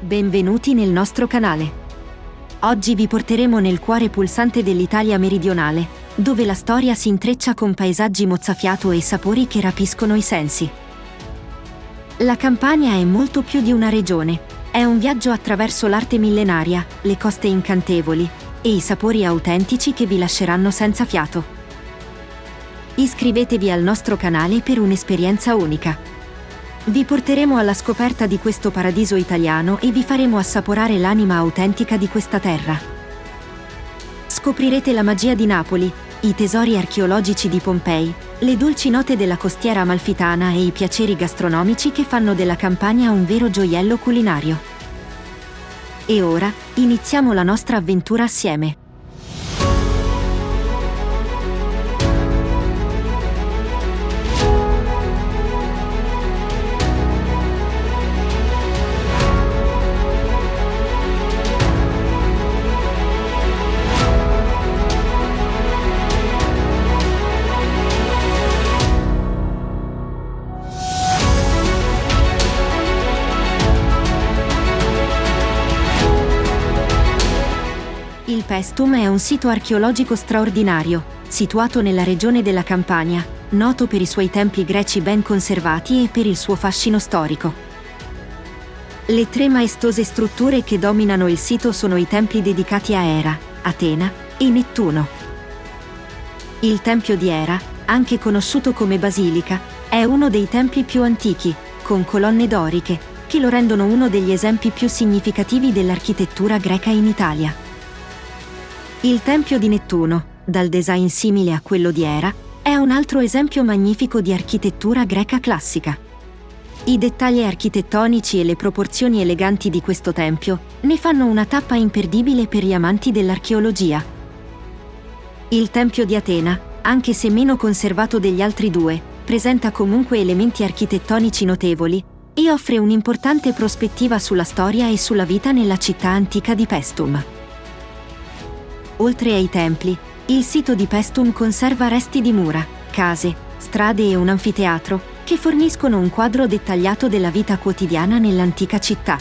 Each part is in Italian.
Benvenuti nel nostro canale. Oggi vi porteremo nel cuore pulsante dell'Italia meridionale, dove la storia si intreccia con paesaggi mozzafiato e sapori che rapiscono i sensi. La Campania è molto più di una regione, è un viaggio attraverso l'arte millenaria, le coste incantevoli e i sapori autentici che vi lasceranno senza fiato. Iscrivetevi al nostro canale per un'esperienza unica. Vi porteremo alla scoperta di questo paradiso italiano e vi faremo assaporare l'anima autentica di questa terra. Scoprirete la magia di Napoli, i tesori archeologici di Pompei, le dolci note della costiera amalfitana e i piaceri gastronomici che fanno della Campania un vero gioiello culinario. E ora, iniziamo la nostra avventura assieme. Il Paestum è un sito archeologico straordinario, situato nella regione della Campania, noto per i suoi templi greci ben conservati e per il suo fascino storico. Le tre maestose strutture che dominano il sito sono i templi dedicati a Era, Atena e Nettuno. Il Tempio di Era, anche conosciuto come Basilica, è uno dei templi più antichi, con colonne doriche, che lo rendono uno degli esempi più significativi dell'architettura greca in Italia. Il Tempio di Nettuno, dal design simile a quello di Era, è un altro esempio magnifico di architettura greca classica. I dettagli architettonici e le proporzioni eleganti di questo tempio ne fanno una tappa imperdibile per gli amanti dell'archeologia. Il Tempio di Atena, anche se meno conservato degli altri due, presenta comunque elementi architettonici notevoli e offre un'importante prospettiva sulla storia e sulla vita nella città antica di Paestum. Oltre ai templi, il sito di Paestum conserva resti di mura, case, strade e un anfiteatro, che forniscono un quadro dettagliato della vita quotidiana nell'antica città.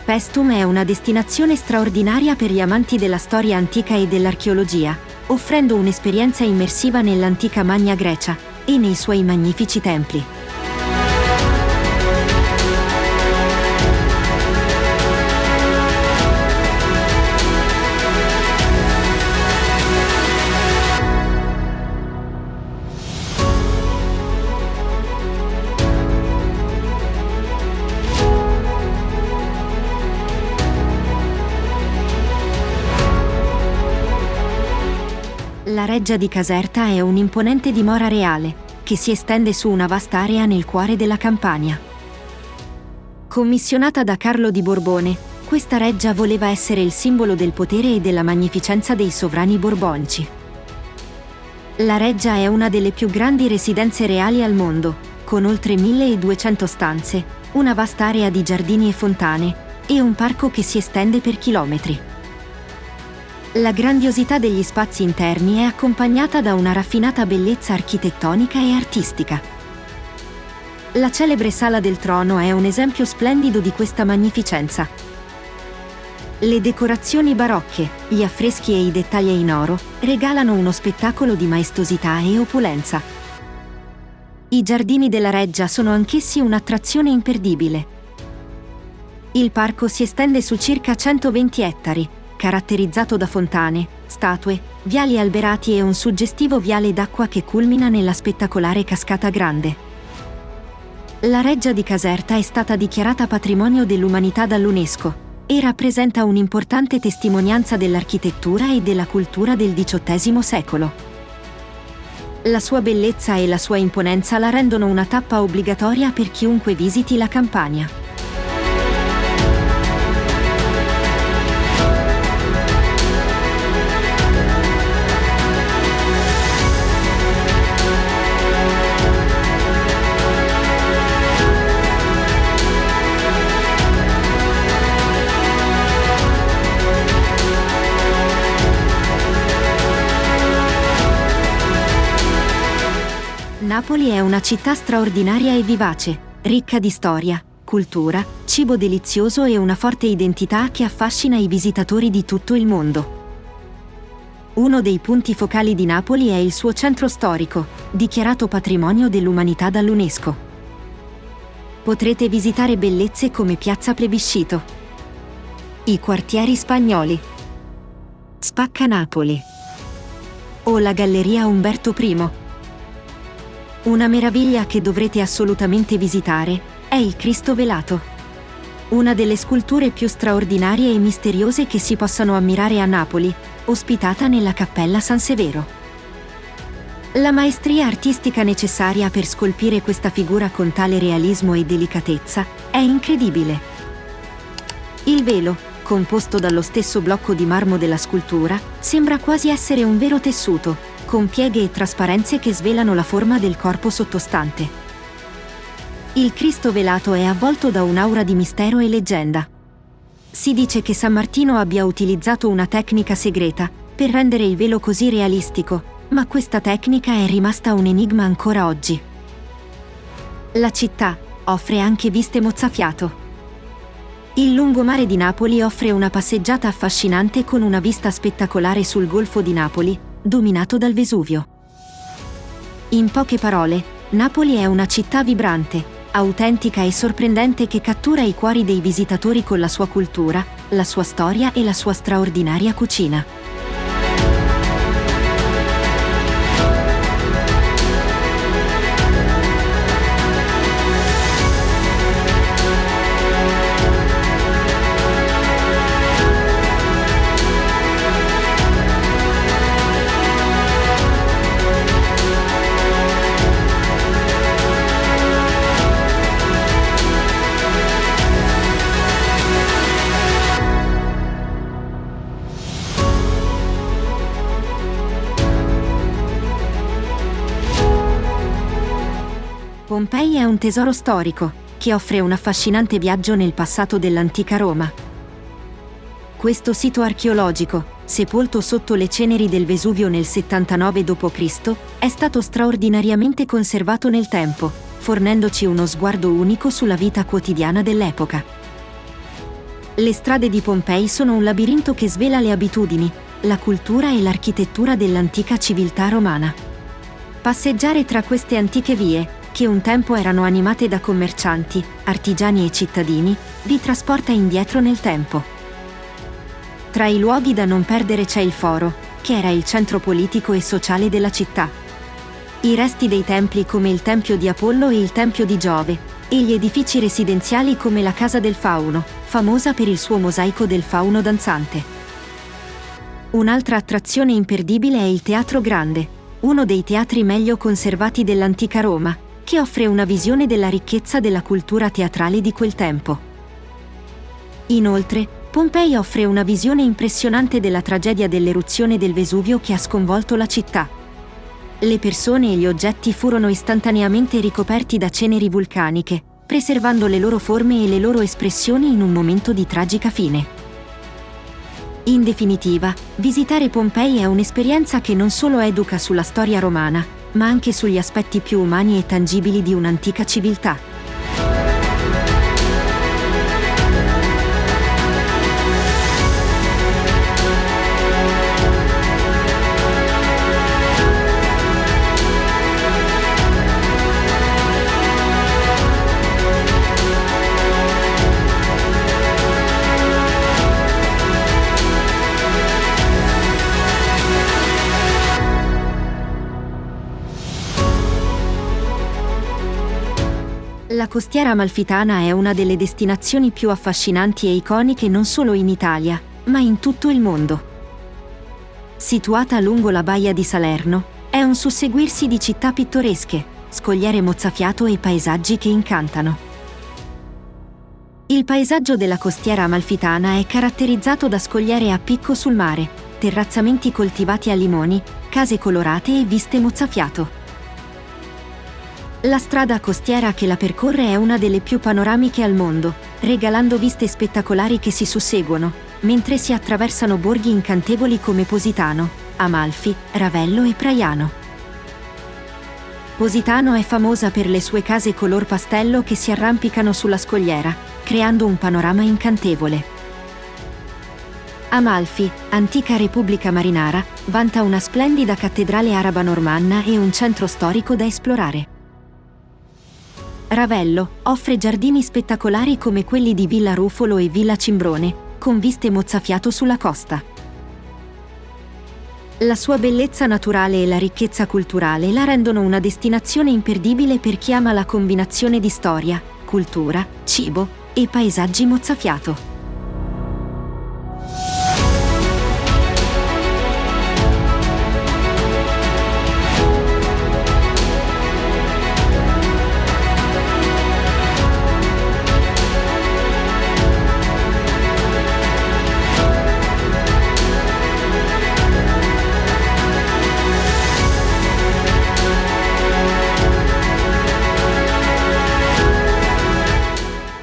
Paestum è una destinazione straordinaria per gli amanti della storia antica e dell'archeologia, offrendo un'esperienza immersiva nell'antica Magna Grecia e nei suoi magnifici templi. La Reggia di Caserta è un'imponente dimora reale, che si estende su una vasta area nel cuore della Campania. Commissionata da Carlo di Borbone, questa reggia voleva essere il simbolo del potere e della magnificenza dei sovrani borbonici. La reggia è una delle più grandi residenze reali al mondo, con oltre 1200 stanze, una vasta area di giardini e fontane, e un parco che si estende per chilometri. La grandiosità degli spazi interni è accompagnata da una raffinata bellezza architettonica e artistica. La celebre Sala del Trono è un esempio splendido di questa magnificenza. Le decorazioni barocche, gli affreschi e i dettagli in oro regalano uno spettacolo di maestosità e opulenza. I giardini della reggia sono anch'essi un'attrazione imperdibile. Il parco si estende su circa 120 ettari, caratterizzato da fontane, statue, viali alberati e un suggestivo viale d'acqua che culmina nella spettacolare Cascata Grande. La Reggia di Caserta è stata dichiarata Patrimonio dell'Umanità dall'UNESCO e rappresenta un'importante testimonianza dell'architettura e della cultura del XVIII secolo. La sua bellezza e la sua imponenza la rendono una tappa obbligatoria per chiunque visiti la Campania. Napoli è una città straordinaria e vivace, ricca di storia, cultura, cibo delizioso e una forte identità che affascina i visitatori di tutto il mondo. Uno dei punti focali di Napoli è il suo centro storico, dichiarato patrimonio dell'umanità dall'UNESCO. Potrete visitare bellezze come Piazza Plebiscito, i quartieri spagnoli, Spacca Napoli o la Galleria Umberto I. Una meraviglia che dovrete assolutamente visitare è il Cristo velato, una delle sculture più straordinarie e misteriose che si possano ammirare a Napoli, ospitata nella Cappella San Severo. La maestria artistica necessaria per scolpire questa figura con tale realismo e delicatezza è incredibile. Il velo, composto dallo stesso blocco di marmo della scultura, sembra quasi essere un vero tessuto, con pieghe e trasparenze che svelano la forma del corpo sottostante. Il Cristo velato è avvolto da un'aura di mistero e leggenda. Si dice che San Martino abbia utilizzato una tecnica segreta per rendere il velo così realistico, ma questa tecnica è rimasta un enigma ancora oggi. La città offre anche viste mozzafiato. Il lungomare di Napoli offre una passeggiata affascinante con una vista spettacolare sul Golfo di Napoli, dominato dal Vesuvio. In poche parole, Napoli è una città vibrante, autentica e sorprendente che cattura i cuori dei visitatori con la sua cultura, la sua storia e la sua straordinaria cucina. Pompei è un tesoro storico, che offre un affascinante viaggio nel passato dell'antica Roma. Questo sito archeologico, sepolto sotto le ceneri del Vesuvio nel 79 d.C., è stato straordinariamente conservato nel tempo, fornendoci uno sguardo unico sulla vita quotidiana dell'epoca. Le strade di Pompei sono un labirinto che svela le abitudini, la cultura e l'architettura dell'antica civiltà romana. Passeggiare tra queste antiche vie, che un tempo erano animate da commercianti, artigiani e cittadini, vi trasporta indietro nel tempo. Tra i luoghi da non perdere c'è il Foro, che era il centro politico e sociale della città. I resti dei templi come il Tempio di Apollo e il Tempio di Giove, e gli edifici residenziali come la Casa del Fauno, famosa per il suo mosaico del fauno danzante. Un'altra attrazione imperdibile è il Teatro Grande, uno dei teatri meglio conservati dell'antica Roma, che offre una visione della ricchezza della cultura teatrale di quel tempo. Inoltre, Pompei offre una visione impressionante della tragedia dell'eruzione del Vesuvio che ha sconvolto la città. Le persone e gli oggetti furono istantaneamente ricoperti da ceneri vulcaniche, preservando le loro forme e le loro espressioni in un momento di tragica fine. In definitiva, visitare Pompei è un'esperienza che non solo educa sulla storia romana, ma anche sugli aspetti più umani e tangibili di un'antica civiltà. La costiera amalfitana è una delle destinazioni più affascinanti e iconiche non solo in Italia, ma in tutto il mondo. Situata lungo la baia di Salerno, è un susseguirsi di città pittoresche, scogliere mozzafiato e paesaggi che incantano. Il paesaggio della costiera amalfitana è caratterizzato da scogliere a picco sul mare, terrazzamenti coltivati a limoni, case colorate e viste mozzafiato. La strada costiera che la percorre è una delle più panoramiche al mondo, regalando viste spettacolari che si susseguono, mentre si attraversano borghi incantevoli come Positano, Amalfi, Ravello e Praiano. Positano è famosa per le sue case color pastello che si arrampicano sulla scogliera, creando un panorama incantevole. Amalfi, antica repubblica marinara, vanta una splendida cattedrale araba normanna e un centro storico da esplorare. Ravello offre giardini spettacolari come quelli di Villa Rufolo e Villa Cimbrone, con viste mozzafiato sulla costa. La sua bellezza naturale e la ricchezza culturale la rendono una destinazione imperdibile per chi ama la combinazione di storia, cultura, cibo e paesaggi mozzafiato.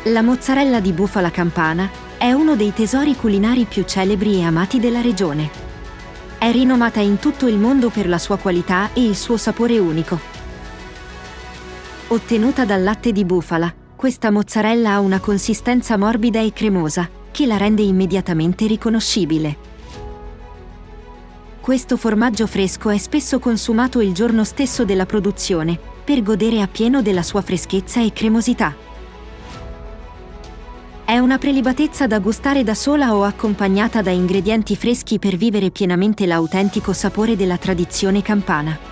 La mozzarella di bufala campana è uno dei tesori culinari più celebri e amati della regione. È rinomata in tutto il mondo per la sua qualità e il suo sapore unico. Ottenuta dal latte di bufala, questa mozzarella ha una consistenza morbida e cremosa, che la rende immediatamente riconoscibile. Questo formaggio fresco è spesso consumato il giorno stesso della produzione, per godere appieno della sua freschezza e cremosità. È una prelibatezza da gustare da sola o accompagnata da ingredienti freschi per vivere pienamente l'autentico sapore della tradizione campana.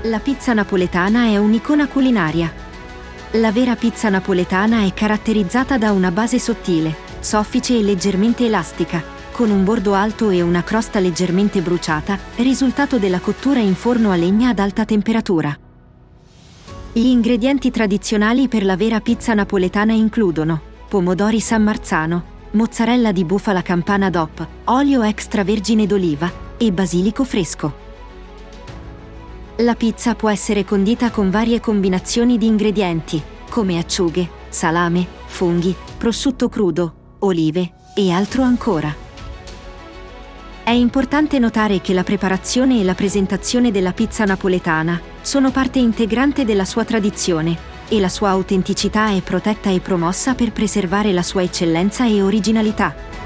La pizza napoletana è un'icona culinaria. La vera pizza napoletana è caratterizzata da una base sottile, soffice e leggermente elastica, con un bordo alto e una crosta leggermente bruciata, risultato della cottura in forno a legna ad alta temperatura. Gli ingredienti tradizionali per la vera pizza napoletana includono pomodori San Marzano, mozzarella di bufala campana DOP, olio extravergine d'oliva e basilico fresco. La pizza può essere condita con varie combinazioni di ingredienti, come acciughe, salame, funghi, prosciutto crudo, olive e altro ancora. È importante notare che la preparazione e la presentazione della pizza napoletana sono parte integrante della sua tradizione, e la sua autenticità è protetta e promossa per preservare la sua eccellenza e originalità.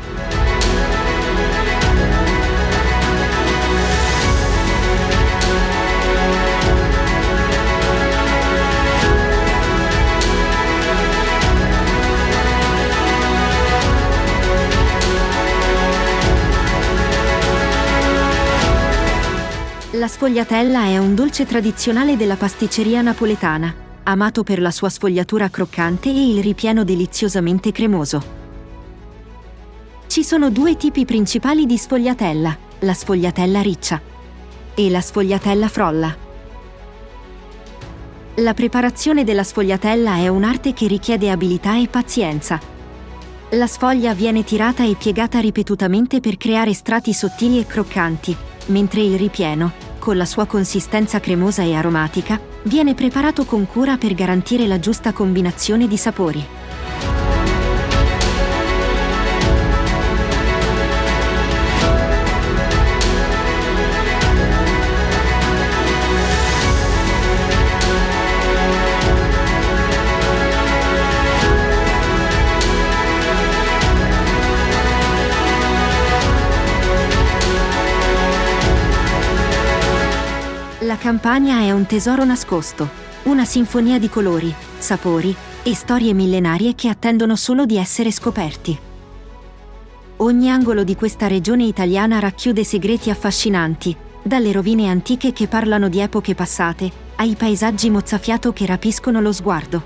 La sfogliatella è un dolce tradizionale della pasticceria napoletana, amato per la sua sfogliatura croccante e il ripieno deliziosamente cremoso. Ci sono due tipi principali di sfogliatella, la sfogliatella riccia e la sfogliatella frolla. La preparazione della sfogliatella è un'arte che richiede abilità e pazienza. La sfoglia viene tirata e piegata ripetutamente per creare strati sottili e croccanti, mentre il ripieno, con la sua consistenza cremosa e aromatica, viene preparato con cura per garantire la giusta combinazione di sapori. La Campania è un tesoro nascosto, una sinfonia di colori, sapori e storie millenarie che attendono solo di essere scoperti. Ogni angolo di questa regione italiana racchiude segreti affascinanti, dalle rovine antiche che parlano di epoche passate, ai paesaggi mozzafiato che rapiscono lo sguardo.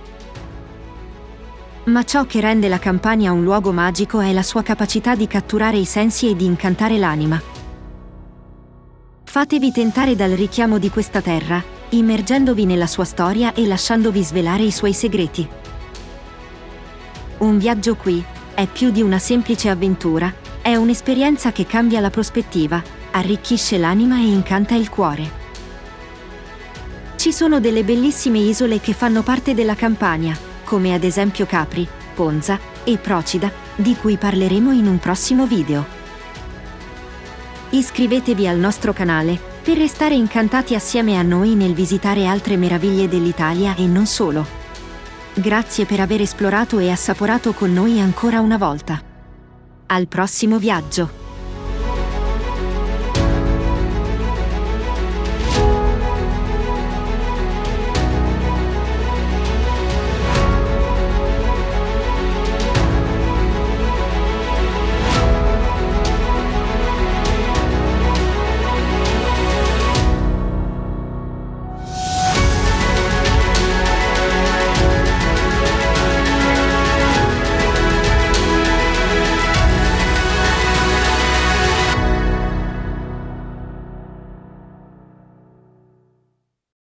Ma ciò che rende la Campania un luogo magico è la sua capacità di catturare i sensi e di incantare l'anima. Fatevi tentare dal richiamo di questa terra, immergendovi nella sua storia e lasciandovi svelare i suoi segreti. Un viaggio qui è più di una semplice avventura, è un'esperienza che cambia la prospettiva, arricchisce l'anima e incanta il cuore. Ci sono delle bellissime isole che fanno parte della Campania, come ad esempio Capri, Ponza e Procida, di cui parleremo in un prossimo video. Iscrivetevi al nostro canale per restare incantati assieme a noi nel visitare altre meraviglie dell'Italia e non solo. Grazie per aver esplorato e assaporato con noi ancora una volta. Al prossimo viaggio!